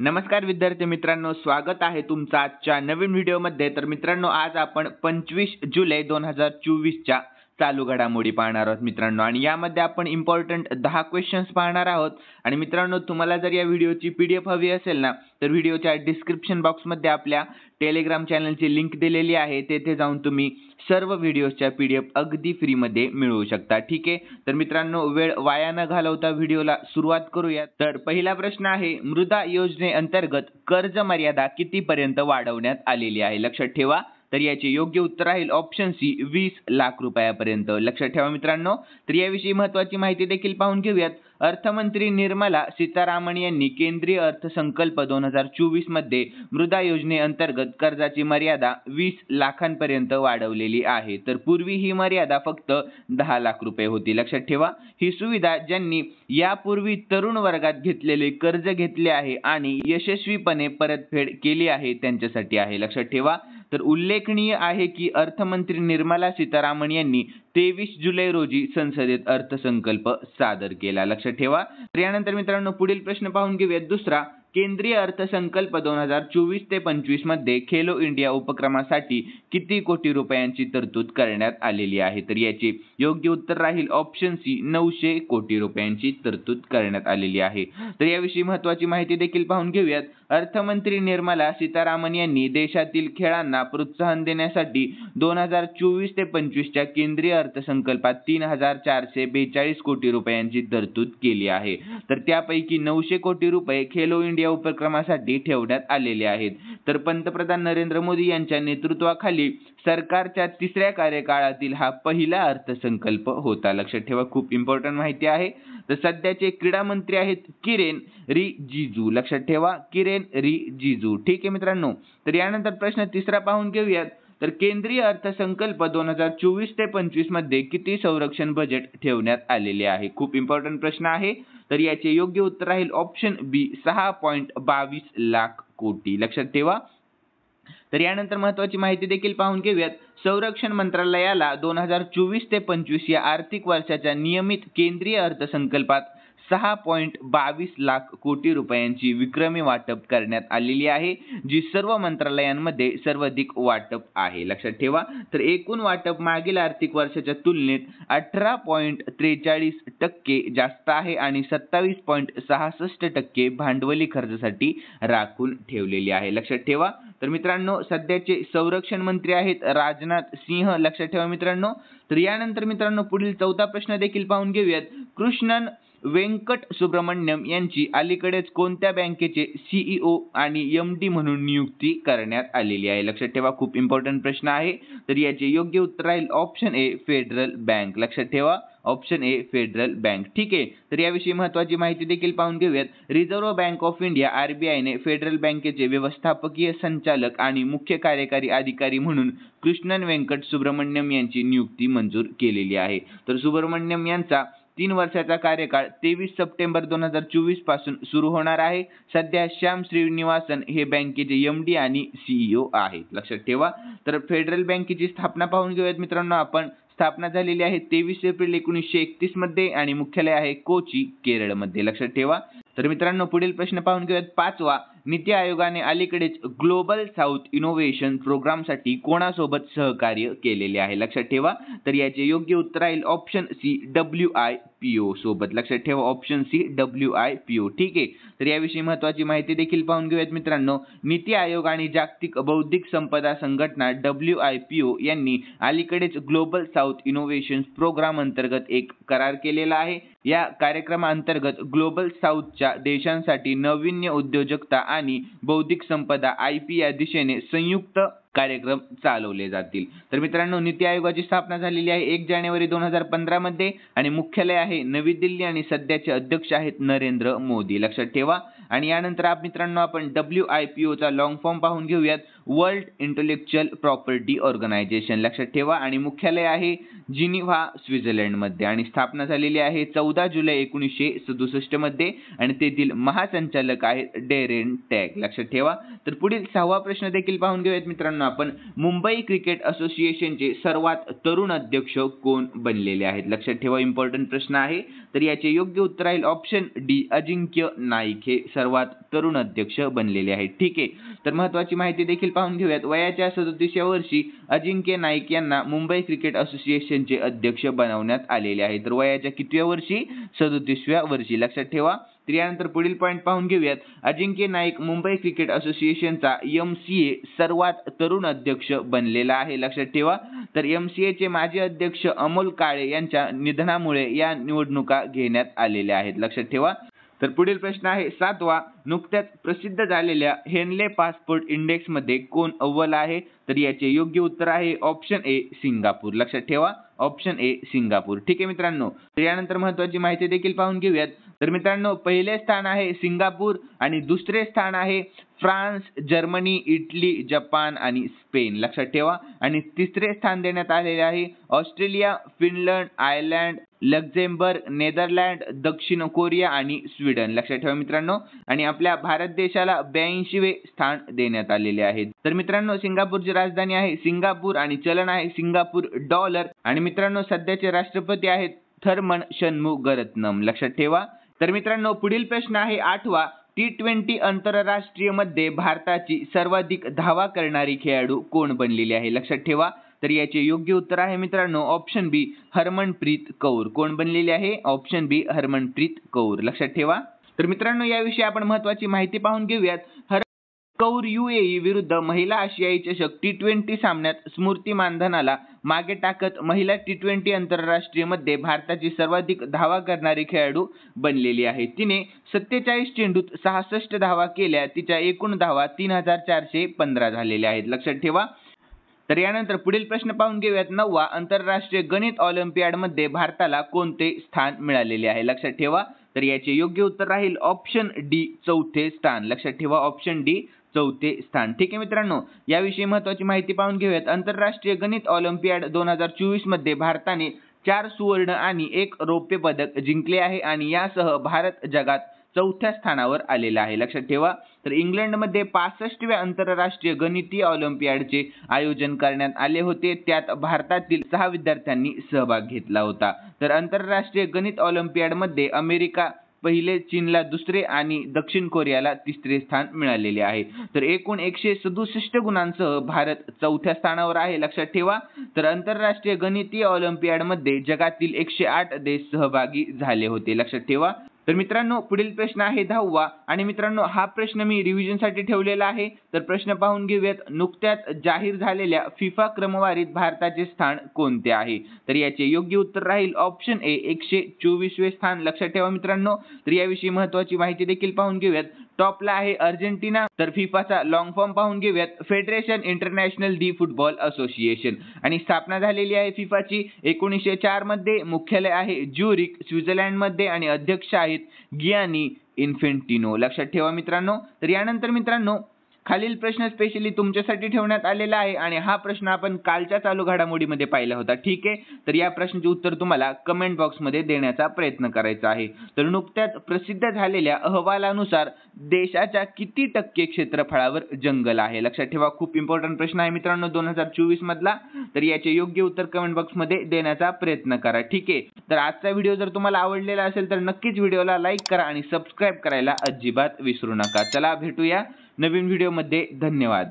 नमस्कार विद्यार्थी मित्रांनो, स्वागत आहे तुमचं आजच्या नवीन व्हिडिओमध्ये। तर मित्रांनो, आज आपण 25 जुलै 2024 च्या चालू घडामोडी पाहणार आहोत मित्रांनो, आणि यामध्ये आपण इम्पॉर्टंट 10 क्वेश्चन्स पाहणार आहोत। आणि मित्रांनो, तुम्हाला जर या व्हिडिओची पीडीएफ हवी असेल ना, तर व्हिडिओच्या डिस्क्रिप्शन बॉक्समध्ये आपल्या टेलिग्राम चॅनलची लिंक दिलेली आहे, तेथे जाऊन तुम्ही सर्व व्हिडिओच्या पीडीएफ अगदी फ्री मध्ये मिळवू शकता। ठीक आहे, तर मित्रांनो, वेळ वाया न घालवता व्हिडिओला सुरुवात करूया। तर पहिला प्रश्न आहे, मृदा योजनेअंतर्गत कर्ज मर्यादा कितीपर्यंत वाढवण्यात आलेली आहे? लक्षात ठेवा। तर याचे योग्य उत्तर राहील ऑप्शन सी, 20 लाख रुपयापर्यंत। लक्षात ठेवा मित्रांनो। तर याविषयी महत्त्वाची माहिती देखील पाहून घेऊयात। अर्थमंत्री निर्मला सीतारामन यांनी केंद्रीय अर्थसंकल्प 2024 मध्ये मृदा योजनेअंतर्गत कर्जाची मर्यादा 20 लाखांपर्यंत वाढवलेली आहे। तर पूर्वी ही मर्यादा फक्त 10 लाख रुपये होती। लक्षात ठेवा, ही सुविधा ज्यांनी यापूर्वी तरुण वर्गात घेतलेले कर्ज घेतले आहे आणि यशस्वीपणे परतफेड केली आहे त्यांच्यासाठी आहे। लक्षात ठेवा। तर उल्लेखनीय आहे की अर्थमंत्री निर्मला सीतारामन यांनी 23 जुलै रोजी संसदेत अर्थसंकल्प सादर केला। लक्षात ठेवा। तर यानंतर मित्रांनो, पुढील प्रश्न पाहून घेऊयात। दुसरा, केंद्रीय अर्थसंकल्प 2024 ते 25 मध्ये खेलो इंडिया उपक्रमासाठी किती कोटी रुपयांची तरतूद करण्यात आलेली आहे? तर याचे योग्य उत्तर राहील ऑप्शन सी, 900 कोटी रुपयांची तरतूद करण्यात आलेली आहे। तर याविषयी महत्त्वाची माहिती देखील पाहून घेऊयात। अर्थमंत्री निर्मला सीतारामन यांनी देशातील खेळांना प्रोत्साहन देण्यासाठी 2024 ते 25 च्या केंद्रीय अर्थसंकल्पात 3442 कोटी रुपयांची तरतूद केली आहे। तर त्यापैकी 900 कोटी रुपये खेलो इंडिया उपक्रमासाठी ठेवण्यात आलेले आहेत। तर पंतप्रधान नरेंद्र मोदी यांच्या नेतृत्वाखाली सरकारच्या तिसऱ्या कार्यकाळातील हा पहिला अर्थसंकल्प होता। लक्षात ठेवा, खूप इम्पॉर्टंट माहिती आहे। तर सध्याचे क्रीडा मंत्री आहेत किरेन रिजिजू। लक्षात ठेवा, किरेन रिजिजू। ठीक आहे मित्रांनो। तर यानंतर प्रश्न तिसरा पाहून घेऊयात। तर केंद्रीय अर्थसंकल्प 2024 ते 25 मध्ये किती संरक्षण बजेट ठेवण्यात आलेले आहे? खूप इम्पॉर्टंट प्रश्न आहे। तर याचे योग्य उत्तर राहील ऑप्शन बी, 6.22 लाख कोटी। लक्षात ठेवा। तर यानंतर महत्त्वाची माहिती देखील पाहून घेऊयात। संरक्षण मंत्रालयाला 2024 ते 25 या आर्थिक वर्षाच्या नियमित केंद्रीय अर्थसंकल्पात 6.22 लाख कोटी रुपयांची विक्रमी वाटप करण्यात आलेली आहे, जी सर्व मंत्रालयांमध्ये सर्वाधिक वाटप आहे। लक्षात ठेवा। तर एकूण वाटप मागील आर्थिक वर्षाच्या तुलनेत 18.43% जास्त आहे आणि 27.66% भांडवली खर्चासाठी राखून ठेवलेली आहे। लक्षात ठेवा। तर मित्रांनो, सध्याचे संरक्षण मंत्री आहेत राजनाथ सिंह। लक्षात ठेवा मित्रांनो। तर यानंतर मित्रांनो, पुढील चौथा प्रश्न देखील पाहून घेऊयात। कृष्णन वेंकट सुब्रमण्यम यांची अलीकडेच कोणत्या बँकेचे सीईओ आणि एमडी म्हणून नियुक्ती करण्यात आलेली आहे? लक्षात ठेवा, खूप इम्पॉर्टंट प्रश्न आहे। तर याचे योग्य उत्तर राहील ऑप्शन ए, फेडरल बँक। लक्षात ठेवा, ऑप्शन ए, फेडरल बँक। ठीक आहे। तर याविषयी महत्त्वाची माहिती देखील पाहून घेऊयात। रिझर्व्ह बँक ऑफ इंडिया आरबीआयने फेडरल बँकेचे व्यवस्थापकीय संचालक आणि मुख्य कार्यकारी अधिकारी म्हणून कृष्णन वेंकट सुब्रमण्यम यांची नियुक्ती मंजूर केलेली आहे। तर सुब्रमण्यम यांचा 3 वर्षाचा कार्यकाळ 23 सप्टेंबर 2024 पासून सुरू होणार आहे। सध्या श्याम श्रीनिवासन हे बँकेचे एमडी आणि सीईओ आहेत। लक्षात ठेवा। तर फेडरल बँकेची स्थापना पाहून घेऊयात मित्रांनो आपण। स्थापना झालेली आहे 23 एप्रिल 1931 मध्ये आणि मुख्यालय आहे कोची, केरळमध्ये। लक्षात ठेवा। तर मित्रांनो, पुढील प्रश्न पाहून घेऊयात। पाचवा, नीती आयोगाने अलीकडेच ग्लोबल साऊथ इनोव्हेशन प्रोग्रामसाठी कोणासोबत सहकार्य केलेले आहे? लक्षात ठेवा। तर याचे योग्य उत्तर राहील ऑप्शन सी, WIPO सोबत। लक्षात ठेवा, ऑप्शन सी, WIPO। ठीक आहे। तर याविषयी महत्त्वाची माहिती देखील पाहून घेऊयात मित्रांनो। नीती आयोग आणि जागतिक बौद्धिक संपदा संघटना WIPO यांनी अलीकडेच ग्लोबल साऊथ इनोव्हेशन प्रोग्राम अंतर्गत एक करार केलेला आहे। या कार्यक्रमाअंतर्गत ग्लोबल साऊथच्या देशांसाठी नाविन्य, उद्योजकता आणि बौद्धिक संपदा IP या दिशेने संयुक्त कार्यक्रम चालवले जातील। तर मित्रांनो, नीती आयोगाची स्थापना झालेली आहे 1 जानेवारी 2015 मध्ये आणि मुख्यालय आहे नवी दिल्ली आणि सध्याचे अध्यक्ष आहेत नरेंद्र मोदी। लक्षात ठेवा। आणि यानंतर मित्रांनो, आपण WIPO चा लॉंग फॉर्म पाहून घेऊयात। वर्ल्ड इंटेलेक्चुअल प्रॉपर्टी ऑर्गनायझेशन लक्षात ठेवा आणि मुख्यालय आहे जिनिव्हा स्वित्झर्लंडमध्ये आणि स्थापना झालेली आहे 14 जुलै 1967 मध्ये आणि तेथील महासंचालक आहेत डेरेन टॅग लक्षात ठेवा। तर पुढील 6वा प्रश्न देखील पाहून घेऊयात मित्रांनो आपण। मुंबई क्रिकेट असोसिएशनचे सर्वात तरुण अध्यक्ष कोण बनलेले आहेत लक्षात ठेवा, इम्पॉर्टंट प्रश्न आहे। तर याचे योग्य उत्तर राहील ऑप्शन डी अजिंक्य नाईक हे सर्वात तरुण अध्यक्ष बनलेले आहेत। ठीक आहे, तर महत्त्वाची माहिती देखील पाहून घेऊयात। वयाच्या 37व्या वर्षी अजिंक्य नाईक यांना मुंबई क्रिकेट असोसिएशनचे अध्यक्ष बनवण्यात आलेले आहे। तर वयाच्या कितव्या वर्षी? 37व्या वर्षी लक्षात ठेवा। तर यानंतर पुढील पॉईंट पाहून घेऊयात। अजिंक्य नाईक मुंबई क्रिकेट असोसिएशनचा MCA सर्वात तरुण अध्यक्ष बनलेला आहे लक्षात ठेवा। तर MCA चे माजी अध्यक्ष अमोल काळे यांच्या निधनामुळे या निवडणुका घेण्यात आलेल्या आहेत लक्षात ठेवा। तर पुढील प्रश्न आहे 7वा। नुकत्याच प्रसिद्ध झालेल्या हेनले पासपोर्ट इंडेक्स मध्ये कोण अव्वल आहे? तर याचे योग्य उत्तर आहे ऑप्शन ए सिंगापूर लक्षात ठेवा, ऑप्शन ए सिंगापूर। ठीक आहे मित्रांनो, तर यानंतर महत्त्वाची माहिती देखील पाहून घेऊयात। तर मित्रांनो पहिले स्थान आहे सिंगापूर आणि दुसरे स्थान आहे फ्रान्स, जर्मनी, इटली, जपान आणि स्पेन लक्षात ठेवा आणि तिसरे स्थान देण्यात आलेले आहे Australia, Finland, Ireland, Luxembourg, Netherland, दक्षिण कोरिया आणि स्वीडन लक्षात ठेवा मित्रांनो आणि आपल्या भारत देशाला 82वे स्थान देण्यात आलेले आहे। तर मित्रांनो सिंगापूरची राजधानी आहे सिंगापूर आणि चलन आहे सिंगापूर डॉलर आणि मित्रांनो सध्याचे राष्ट्रपती आहेत थर्मन शणमुगरत्नम लक्षात ठेवा। तर मित्रांनो पुढील प्रश्न आहे 8वा। T20 आंतरराष्ट्रीय मध्ये भारताची सर्वाधिक धावा करणारी खेळाडू कोण बनलेली आहे लक्षात ठेवा। तर याचे योग्य उत्तर आहे मित्रांनो ऑप्शन बी हरमनप्रीत कौर। कोण बनलेली आहे? ऑप्शन बी हरमनप्रीत कौर लक्षात ठेवा। तर मित्रांनो याविषयी आपण महत्त्वाची माहिती पाहून घेऊयात। कौर UAE विरुद्ध महिला आशियाई चषक T20 सामन्यात स्मृती मानधनाला मागे टाकत महिला T20 आंतरराष्ट्रीय मध्ये भारताची सर्वाधिक धावा करणारी खेळाडू बनलेली आहे। तिने 47 चेंडूत 66 धावा केल्या, तिच्या एकूण धावा 3415 झालेल्या आहेत लक्षात ठेवा। तर यानंतर पुढील प्रश्न पाहून घेऊयात 9वा। आंतरराष्ट्रीय गणित ऑलिम्पियाड मध्ये भारताला कोणते स्थान मिळालेले आहे लक्षात ठेवा। तर याचे योग्य उत्तर राहील ऑप्शन डी 4थे स्थान लक्षात ठेवा, ऑप्शन डी 4थे स्थान। ठीक आहे मित्रांनो, याविषयी महत्त्वाची माहिती पाहून घेऊयात। आंतरराष्ट्रीय गणित ऑलिम्पियाड 2024 मध्ये भारताने 4 सुवर्ण आणि 1 रौप्य पदक जिंकले आहे आणि यासह भारत जगात 4थ्या स्थानावर आलेला आहे लक्षात ठेवा। तर इंग्लंडमध्ये 65व्या आंतरराष्ट्रीय गणितीय ऑलिम्पियाडचे आयोजन करण्यात आले होते, त्यात भारतातील 6 विद्यार्थ्यांनी सहभाग घेतला होता। तर आंतरराष्ट्रीय गणित ऑलिम्पियाडमध्ये अमेरिका पहिले, चीनला दुसरे आणि दक्षिण कोरियाला तिसरे स्थान मिळालेले आहे। तर एकूण 167 गुणांसह भारत 4थ्या स्थानावर आहे लक्षात ठेवा। तर आंतरराष्ट्रीय गणितीय ऑलिम्पियाडमध्ये जगातील 108 देश सहभागी झाले होते लक्षात ठेवा। तर मित्रांनो पुढील प्रश्न आहे 10वा आणि मित्रांनो हा प्रश्न मी रिव्हिजन साठी ठेवलेला आहे। तर प्रश्न पाहून घेऊयात। नुकत्याच जाहीर झालेल्या फिफा क्रमवारीत भारताचे स्थान कोणते आहे? तर याचे योग्य उत्तर राहील ऑप्शन ए 124वे स्थान लक्षात ठेवा मित्रांनो। तर याविषयी महत्त्वाची माहिती देखील पाहून घेऊयात। टॉपला आहे अर्जेंटिना। तर फिफाचा लॉंग फॉर्म पाहून घेऊयात federation international D football association आणि स्थापना झालेली आहे फिफाची 1904 मध्ये। मुख्यालय आहे ज्युरिक स्वित्झर्लंड मध्ये आणि अध्यक्ष आहेत गियानी इन्फेंटिनो लक्षात ठेवा मित्रांनो। तर यानंतर मित्रांनो खालील प्रश्न स्पेशली तुमच्यासाठी ठेवण्यात आलेला आहे आणि हा प्रश्न आपण कालच्या चालू घडामोडीमध्ये पाहिला होता। ठीक आहे, तर या प्रश्नाचे उत्तर तुम्हाला कमेंट बॉक्समध्ये देण्याचा प्रयत्न करायचा आहे। तर नुकत्याच प्रसिद्ध झालेल्या अहवालानुसार देशाच्या किती टक्के क्षेत्रफळावर जंगल आहे लक्षात ठेवा। खूप इम्पॉर्टंट प्रश्न आहे मित्रांनो 2024 मधला। तर याचे योग्य उत्तर कमेंट बॉक्समध्ये देण्याचा प्रयत्न करा। ठीक आहे, तर आजचा व्हिडिओ जर तुम्हाला आवडलेला असेल तर नक्कीच व्हिडिओला लाईक करा आणि सबस्क्राईब करायला अजिबात विसरू नका। चला भेटूया नवीन व्हिडिओमध्ये, धन्यवाद।